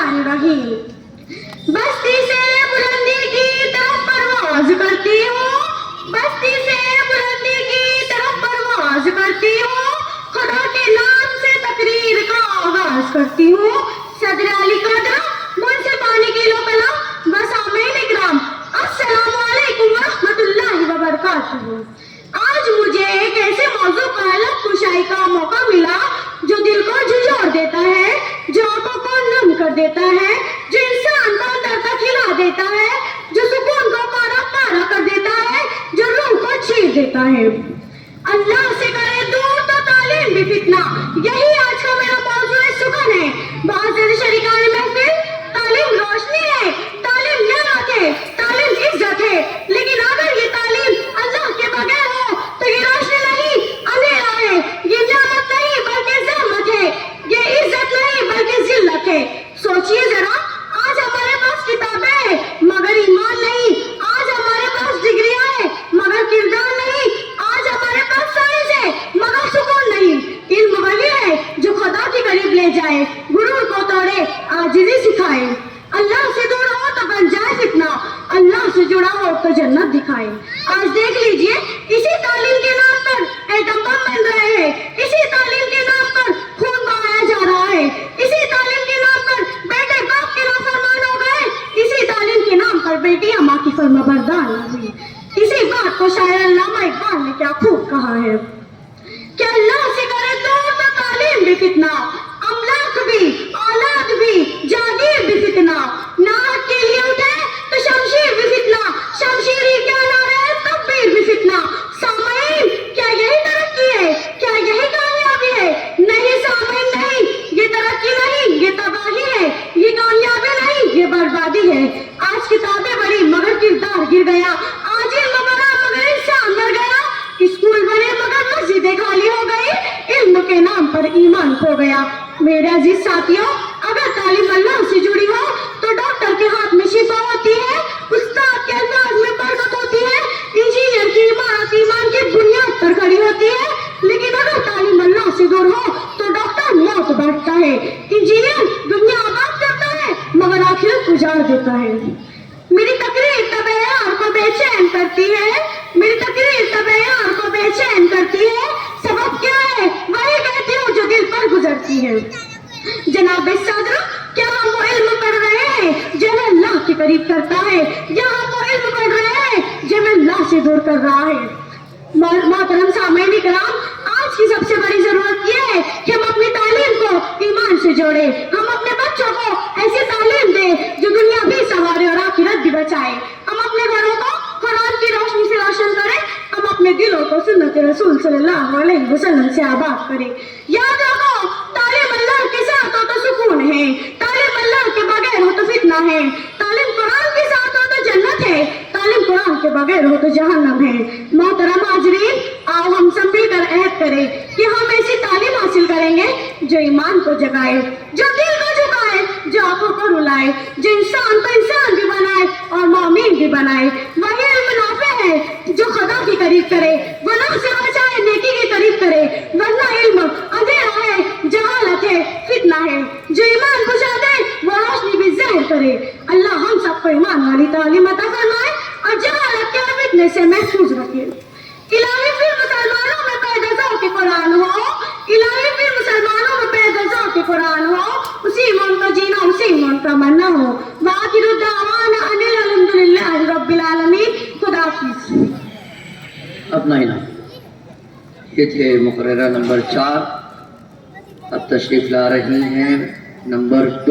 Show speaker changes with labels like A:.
A: बिस्मिल्लाहिर्रहमानिर्रहीम। बस्ती से बुलंदी की तरफ परवाज करती हूँ, बस्ती से बुलंदी की तरफ परवाज करती हूँ, खुदा के नाम से तकरीर का आगाज करती हूँ। सदर अली कदर मुझसे पानी की लो कलम बसामीन इकराम, अस्सलामु अलैकुम व रहमतुल्लाहि व बरकातुहू। आज मुझे एक ऐसे मौजू पर अलग कुशाई का मौका मिला जो दिल को झुझोर देता है, जो आंखों को नम कर देता है, जो इंसान को अंदर तक हिला देता है, जो सुकून को पारा पारा कर देता है, जो रूह को चीर देता है। अल्लाह से करे दूर तो तालीम भी फितना, यही आज का मेरा मौजू सुकून है। बाज़ शरीकान महफिल, तालीम रोशनी है, तालीम नियामत है, तालीम इज्जत है, लेकिन अगर ये तालीम अल्लाह के बगैर हो तो ये रोशनी नहीं अंधेरा है, ये नियामत नहीं बल्कि ज़हमत है, ये इज्जत नहीं बल्कि जिल्लत है। सोचिए जरा, आज हमारे पास किताबें हैं मगर ईमान नहीं, आज हमारे पास डिग्रियां हैं मगर किरदार नहीं, आज हमारे पास साइंस है मगर सुकून नहीं। इल्म वही है जो खुदा के करीब ले जाए, गुरूर को तोड़े, आजिज़ी सिखाए। अल्लाह से दूर हो तो बन जाए फितना, अल्लाह से जुड़ा हो तो जन्नत दिखाए। आज देख लीजिए, इसी तालीम के नाम पर एटम बम बन रहे हैं, इसी तालीम के नाम पर खून बहाया जा रहा है, इसी तालीम के नाम पर बेटे बाप के नाफरमान हो गए, इसी तालीम के नाम पर बेटियां माँ की फर्माबरदार हुई। इसी बात को शायर अल्लामा इकबाल ने क्या खूब कहा है कि अल्लाह से करे दूर तो तालीम भी फितना, अमलाक भी, औलाद भी, जागीर भी फितना, नाहक के लिए उठे तो शमशीर भी फितना, शमशीरी क्या नारे तकबीर भी फितना। सामईन, क्या यही तरक्की है, क्या यही कामयाबी है? नहीं सामईन नहीं, ये तरक्की नहीं, ये तबाही है, ये कामयाबी नहीं, ये बर्बादी है। आज किताबें बड़ी मगर किरदार गिर गया, आज इल्म बना मगर इंसान मर गया, स्कूल बने मगर मस्जिदें खाली हो गई, इल्म के नाम पर ईमान खो गया। मेरे अजीज साथियों, अगर तालीम अल्लाह से जुड़ी हो तो डॉक्टर के हाथ में शिफा होती है, उस्ताद के अल्फाज में बरकत होती है, इंजीनियर की इमारत ईमान की बुनियाद पर खड़ी होती है। लेकिन अगर तालीम अल्लाह से दूर हो तो डॉक्टर मौत बांटता है, इंजीनियर दुनिया आबाद करता है मगर आखिरत उजाड़ देता है। मेरी तकरीर तबेयार को बेचैन करती है, मेरी तकरीर तबेयार को बेचैन करती है। सबब क्या है वही कहती हूँ जो दिल पर गुजरती है। जनाब सदर, क्या हम वो इल्म पढ़ रहे हैं जो हमें अल्लाह के करीब करता है, या हम वो इल्म पढ़ रहे हैं जो हमें अल्लाह से दूर कर रहा है? मोहतरम सामईन इकराम, आज की सबसे बड़ी जरूरत ये है कि हम अपनी तालीम को ईमान से जोड़े, हम अपने बच्चों को ऐसी तालीम दें जो दुनिया भी संवारे और आखिरत भी बचाए। हम अपने घरों को कुरान की रोशनी से रोशन करें, हम अपने दिलों को सुन्नत रसूल सल्लल्लाहु अलैहि वसल्लम से आबाद करें। याद रखो, तालीम अल्लाह के साथ हो तो सुकून है, तालीम अल्लाह के बगैर हो तो फितना है, तालीम कुरान के साथ हो तो जन्नत है, तालीम कुरान के बगैर हो तो जहन्नम है। मोहतरम हाज़रीन, आओ हम सब मिलकर अहद करें कि हम ऐसी तालीम हासिल करेंगे जो ईमान को जगाए, जो दिल को झुकाए, जो आंखों को रुलाए, जो इंसान को इंसान भी बनाए और मोमिन भी बनाए। वही इल्म नाफे है जो खुदा के करीब करे, वो नफ्स से बचाए, नेकी के करीब करे। वरना इल्म अंधेरा है, जहालत है, फितना है। जो ईमान बुझा दे वो रोशनी भी ज़ाहिर करे। अल्लाह हम सबको ईमान वाली तालीम अता फरमाए और जहालत के फितने से महफूज रखे। इलाही फिर मुसलमानों में पैदा के कुरान हो, इलाही फिर मुसलमानों में पैदा के कुरान हो, उसी मन को जीना, उसी मन का मरना हो। वाखिरु दावाना अनिल अल्हम्दुलिल्लाहि रब्बिल आलमीन। खुदा हाफिज़।
B: अपना इनाम ये थे मुकर्ररा नंबर 4, अब तशरीफ ला रही हैं नंबर 2।